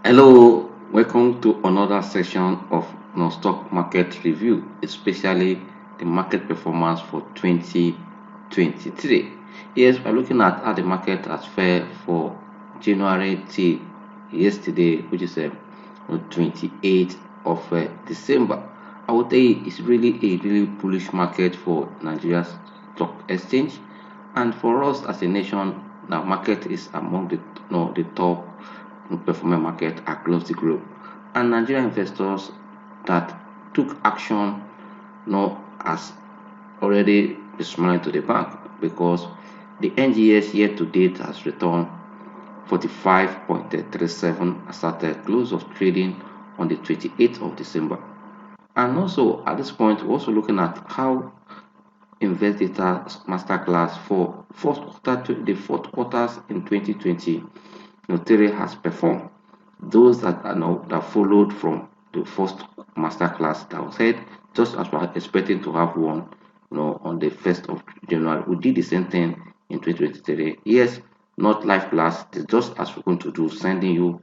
Hello, welcome to another session of stock market review, especially the market performance for 2023. Yes, we're looking at how the market has fared for January till yesterday, which is 28th of December. I would say it's really a really bullish market for Nigeria's stock exchange, and for us as a nation, the market is among the top performing market across the globe. And Nigerian investors that took action has already been smiling to the bank because the NGS year to date has returned 45.37 as at the close of trading on the 28th of December. And also at this point, we're also looking at how Investdata Masterclass for the fourth quarters in 2020 Theory has performed. Those that are now that followed from the first masterclass that was held, just as we are expecting to have one, on the 1st of January, we did the same thing in 2023. Yes, not live class, it's just as we're going to do, sending you,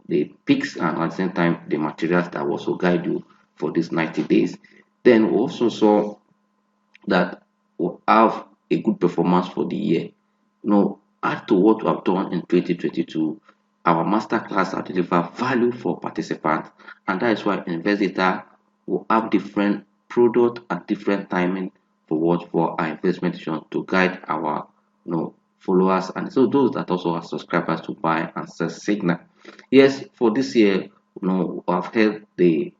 the picks and at the same time the materials that will also guide you for these 90 days. Then we also saw that will have a good performance for the year. Add to what we have done in 2022, our masterclass have delivered value for participants, and that is why Investdata will have different product and different timing for our investment decision to guide our followers and so those that also are subscribers to buy and sell signal. Yes, for this year, I've held the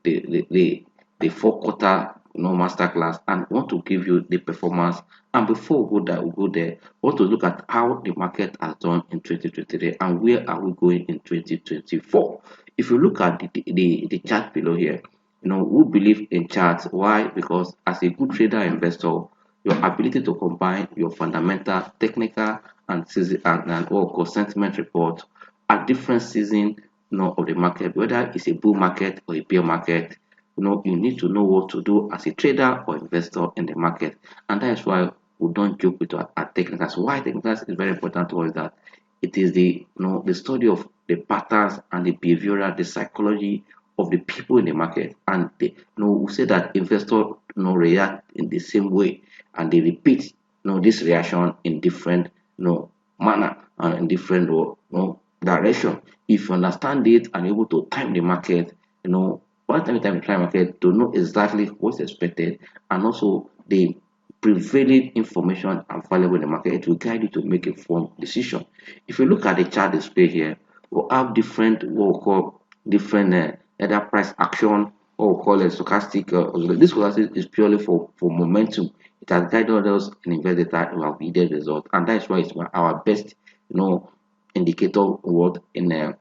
four quarter masterclass and want to give you the performance. And before we go there, want to look at how the market has done in 2023 and where are we going in 2024. If you look at the chart below here, we believe in charts. Why? Because as a good trader investor, your ability to combine your fundamental, technical, and what we call sentiment report at different season of the market, whether it's a bull market or a bear market, you need to know what to do as a trader or investor in the market. And that is why we don't joke with our technicals. Why technicals is very important to us is that it is the study of the patterns and the behavioral, the psychology of the people in the market. And we say that investors react in the same way and they repeat this reaction in different manner and in different direction. If you understand it and able to time the market, one time you time market to know exactly what's expected and also the prevailing information available in the market, it will guide you to make a informed decision. If you look at the chart display here, we'll have different what we call different either price action or we call it stochastic. This stochastic is purely for momentum. It has guided us in invest data to have needed result, and that's why it's our best indicator what in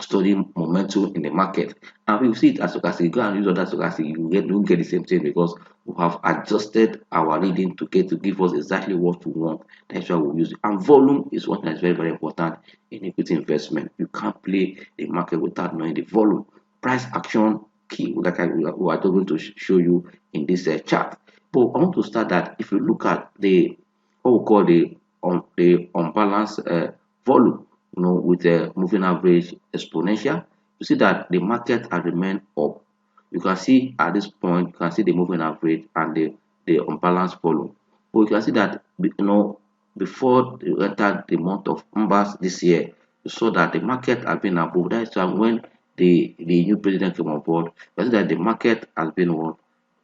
studying momentum in the market. And we see it as stochastic. Go and use other stochastic, you get the same thing because we have adjusted our reading to give us exactly what we want. That's why we use it. And volume is one that is very, very important in equity investment. You can't play the market without knowing the volume. Price action key, like we are going to show you in this chart. But I want to start that if you look at the what we call the unbalanced volume, with a moving average exponential, you see that the market has remained up. You can see at this point, you can see the moving average and the unbalanced volume. But you can see that before you entered the month of Numbers this year, you saw that the market has been above. That is why when the new president came on board, you see that the market has been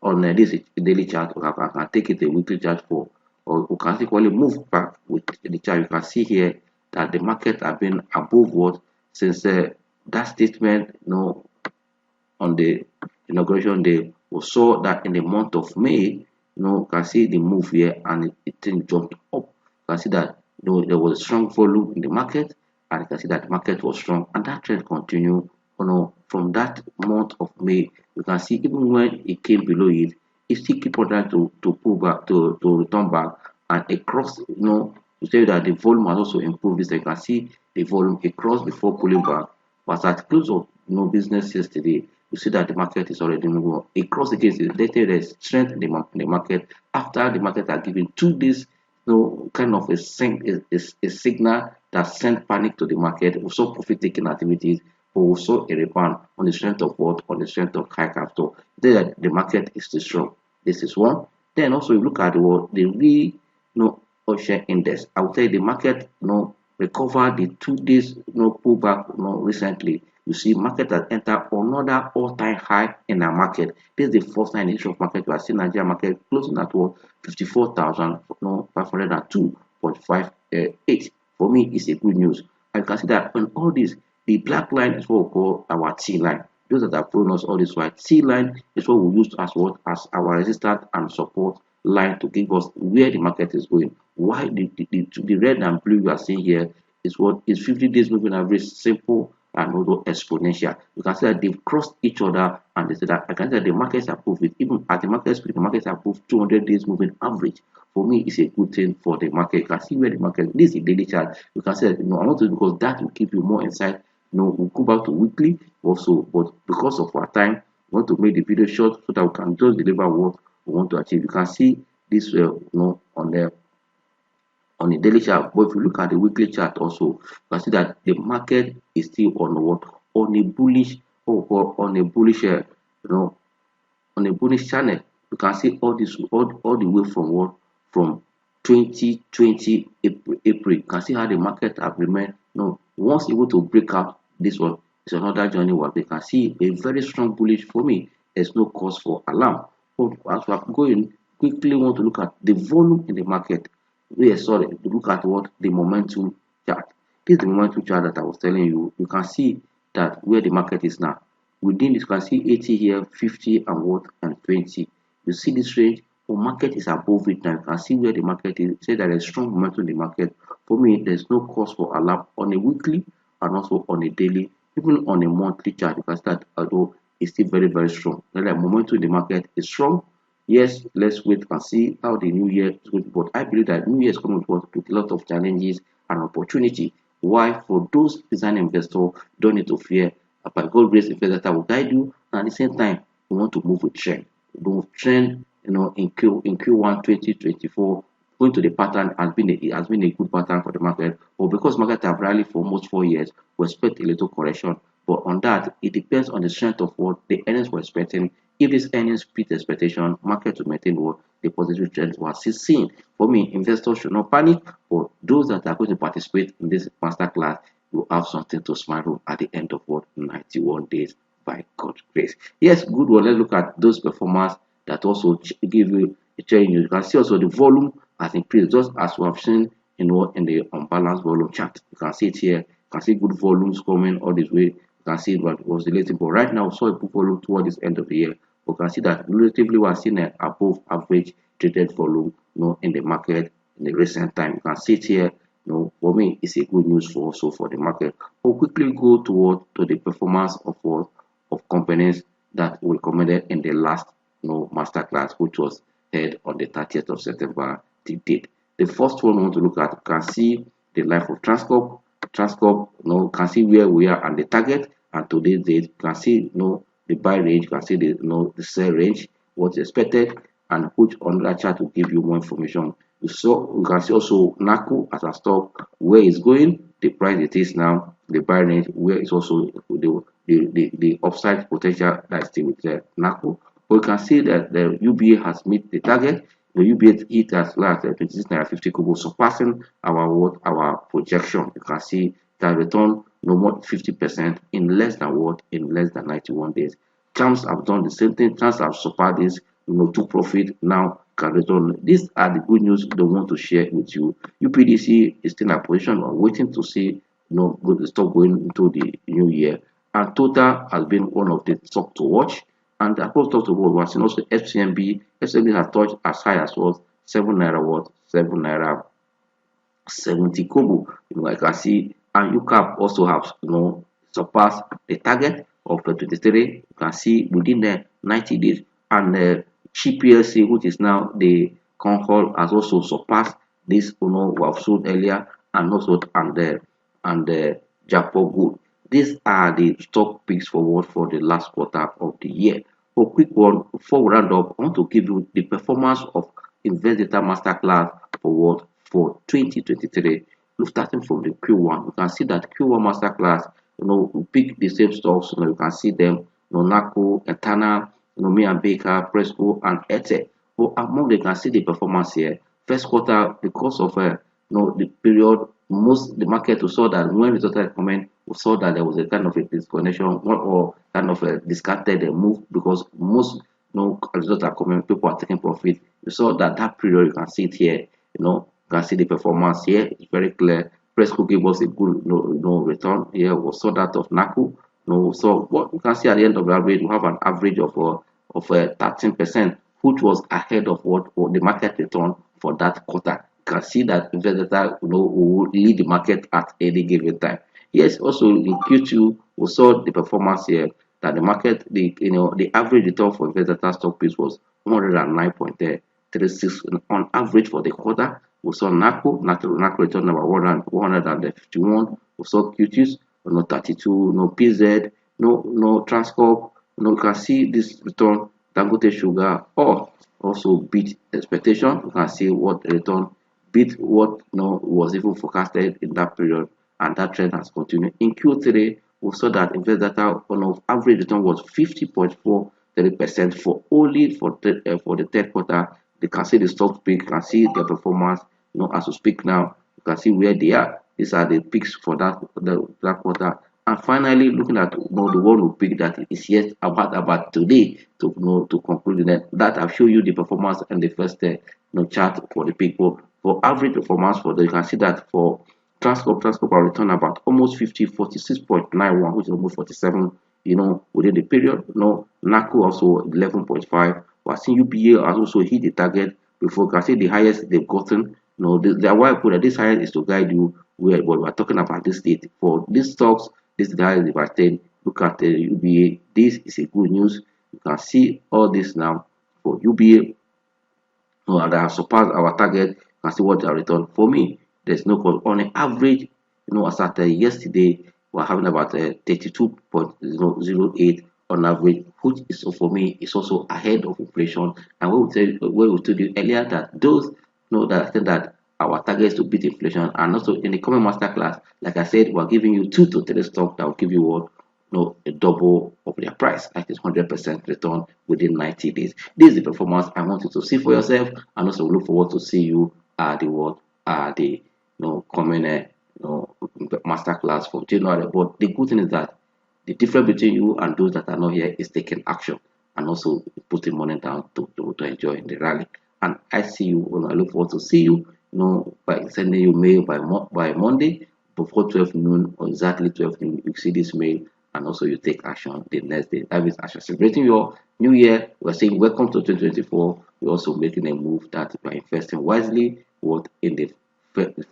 on this daily chart. I can take it a weekly chart for, or you can equally move back with the chart. You can see here that the market have been above what since that statement on the inauguration day. We saw that in the month of May, you can see the move here and it didn't jump up. You can see that there was a strong volume in the market, and you can see that the market was strong, and that trend continued. From that month of May, you can see even when it came below it still keep on trying to pull back to return back and across. To tell you that the volume has also improved. This you can see the volume across before pulling back. But at close of business yesterday, you see that the market is already moving up. Across the case, there is strength in the market after the market are giving 2 days, kind of a signal that sent panic to the market. We saw profit taking activities. but we saw a rebound on the strength of what? On the strength of high capital. Then the market is still strong. This is one. Then also you look at the real ocean index. I would say the market recovered the 2 days pullback recently. You see market has entered another all-time high in our market. This is the first time in the history of market we are seeing Nigeria market closing at what 54,502.58. For me, it's a good news. I can see that on all this, the black line is what we call our T line. Those that have followed us all this while T line is what we use as what as our resistance and support line to give us where the market is going. Why the red and blue you are seeing here is what is 50 days moving average simple and also exponential. You can see that they've crossed each other and they say that I can say that the markets are moving. Even at the market speed, the markets are moved 200 days moving average. For me, it's a good thing for the market. You can see where the market this is a daily chart. You can say that, I want to because that will give you more insight. We'll go back to weekly also, but because of our time, we want to make the video short so that we can just deliver what we want to achieve. You can see this on the daily chart, but if you look at the weekly chart also, you can see that the market is still on what on a bullish on a bullish on a bullish channel. You can see all this all the way from what from 2020 April. You can see how the market have remained. Once able to break out this one, it's another journey where they can see a very strong bullish. For me, there's no cause for alarm. But as we are going, quickly want to look at the volume in the market. Sorry, look at what the momentum chart. This is the momentum chart that I was telling you. You can see that where the market is now. Within this, you can see 80 here, 50 and what and 20. You see this range. The market is above it now. You can see where the market is. Say there is strong momentum in the market. For me, there's no cause for alarm on a weekly and also on a daily, even on a monthly chart. You can see that although it's still very, very strong. Now, the momentum in the market is strong. Yes, let's wait and see how the new year is going. But I believe that new year is coming with a lot of challenges and opportunity. Why? For those design investors, don't need to fear. By God grace, Investdata will guide you. And at the same time, we want to move with trend. The trend, in Q1 2024, going to the pattern has been a good pattern for the market. But because market have rallied for almost 4 years, we expect a little correction. But on that, it depends on the strength of what the earnings we're expecting. If this earnings beat expectation, market will maintain what the positive trend we are still seeing. For me, investors should not panic. But those that are going to participate in this masterclass will have something to smile at the end of what 91 days by God's grace. Yes, good one. Let's look at those performers that also give you a change. You can see also the volume has increased just as we have seen in the unbalanced volume chart. You can see it here. You can see good volumes coming all this way. You can see what was related, but right now we saw a good volume toward this end of the year. We can see that relatively we are seeing an above average traded volume in the market in the recent time. You can see it here. For me, it's a good news for also for the market. We'll quickly go to the performance of companies that we recommended in the last masterclass, which was held on the 30th of September to date. The first one we want to look at, you can see the life of Transcorp. Transcorp, can see where we are and the target, and today's date, you can see the buy range, you can see the sell range, what's expected, and put on that chart to give you more information. You can see also NACO as a stock, where it's going, the price it is now, the buy range, where it's also the upside potential that is still with the NACO. But you can see that the UBA has met the target. The UBA hit as low as 26.50 kobo, surpassing our projection. You can see that return no more 50% in less than 91 days. Champs have done the same thing. Champs have surpassed this, to profit now can return. These are the good news they want to share with you. UPDC is still in a position of waiting to see good stock going into the new year. And Total has been one of the stock to watch. And across stock to watch, we have seen also FCMB. FCMB has touched as high as what 7 naira what 7 naira 70 kobo. I can see, and UCAP also have surpassed the target of 23. You can see within the 90 days, and GPLC, which is now the Concord, has also surpassed this we have sold earlier, and also and Japo Good. These are the stock picks forward for the last quarter of the year. For quick one, before we round up, I want to give you the performance of Investdata Masterclass forward for 2023. Starting from the Q1, you can see that Q1 Masterclass we pick the same stocks. You can see them. NACO, Etana, me and Baker, Presco, and Ete. But among them, you can see the performance here. First quarter, because of the period, most the market we saw that when results started coming, we saw that there was a kind of a disconnection or kind of a discarded move because most results are coming, people are taking profit. You saw that period, you can see it here. You can see the performance here. It's very clear. Presco gave us a good return here. We saw that of NACO. So what you can see at the end of the average, we have an average of 13%, which was ahead of what the market return for that quarter. You can see that Investdata will lead the market at any given time. Yes, also in Q2 we saw the performance here that the market, the average return for Investdata stock piece was 109.36 on average for the quarter. We saw NACO return number 151. We saw QTs, 32, no PZ, no Transcorp. You can see this return. Dangote Sugar also beat expectation. You can see what return beat what was even forecasted in that period, and that trend has continued. In Q3, we saw that Investdata average return was 50.43% for only for the third quarter. You can see the stock peak, you can see their performance. As we speak now, you can see where they are. These are the peaks for that quarter. And finally, looking at the one we pick that is yet about today to conclude that I've shown you the performance and the first chart for the people for average performance you can see that for Transcorp will return about almost 50, 46.91, which is almost 47, within the period. NACO also 11.5. We're seeing UBA has also hit the target before. You can see the highest they've gotten. The why I put that this highest is to guide you where what we're talking about this date. For these stocks, this is the highest they've attained. Look at the UBA. This is a good news. You can see all this now for UBA. And I have surpassed our target. You can see what they have returned. For me, there's no call. On an average, as at yesterday, we're having about 32.08 on average, which is for me is also ahead of inflation. And we told you earlier that those that I think that our target is to beat inflation, and also in the coming masterclass, like I said, we're giving you 2 to 3 stocks that will give you what a double of their price, that is 100% return within 90 days. This is the performance I want you to see for yourself, and also look forward to see you at the coming masterclass for January. But the good thing is that the difference between you and those that are not here is taking action and also putting money down to enjoy the rally. And I see you, I look forward to see you, by sending you mail by Monday before 12 noon or exactly 12 noon. You see this mail and also you take action the next day. That means as you're celebrating your new year, we're saying welcome to 2024. We're also making a move that we're investing wisely in the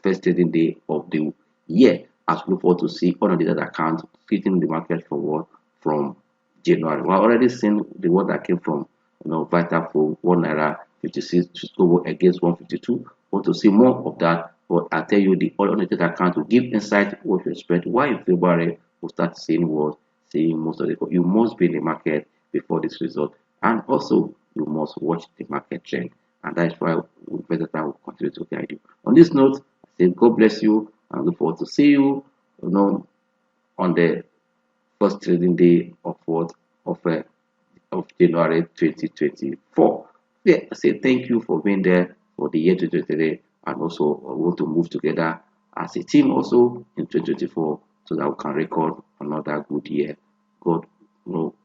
first trading day of the year, as we look forward to see all of the other accounts hitting the market forward from January. We're already seeing the word that came from Vita for 1 naira 56 to go against 152. Want to see more of that, but I tell you the all unrated account will give insight what you expect. Why in February we'll start seeing most of it. You must be in the market before this result, and also you must watch the market trend, and that is why better time will continue to guide you. On this note, I say God bless you, and look forward to see you, on the first trading day of of January 2024. Yeah, I say thank you for being there for the year 2023, and also I want to move together as a team also in 2024 so that we can record another good year. God,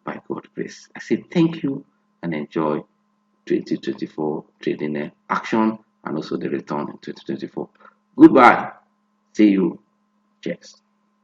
by God's grace. I say thank you and enjoy 2024 trading action and also the return in 2024. Goodbye. See you. Cheers.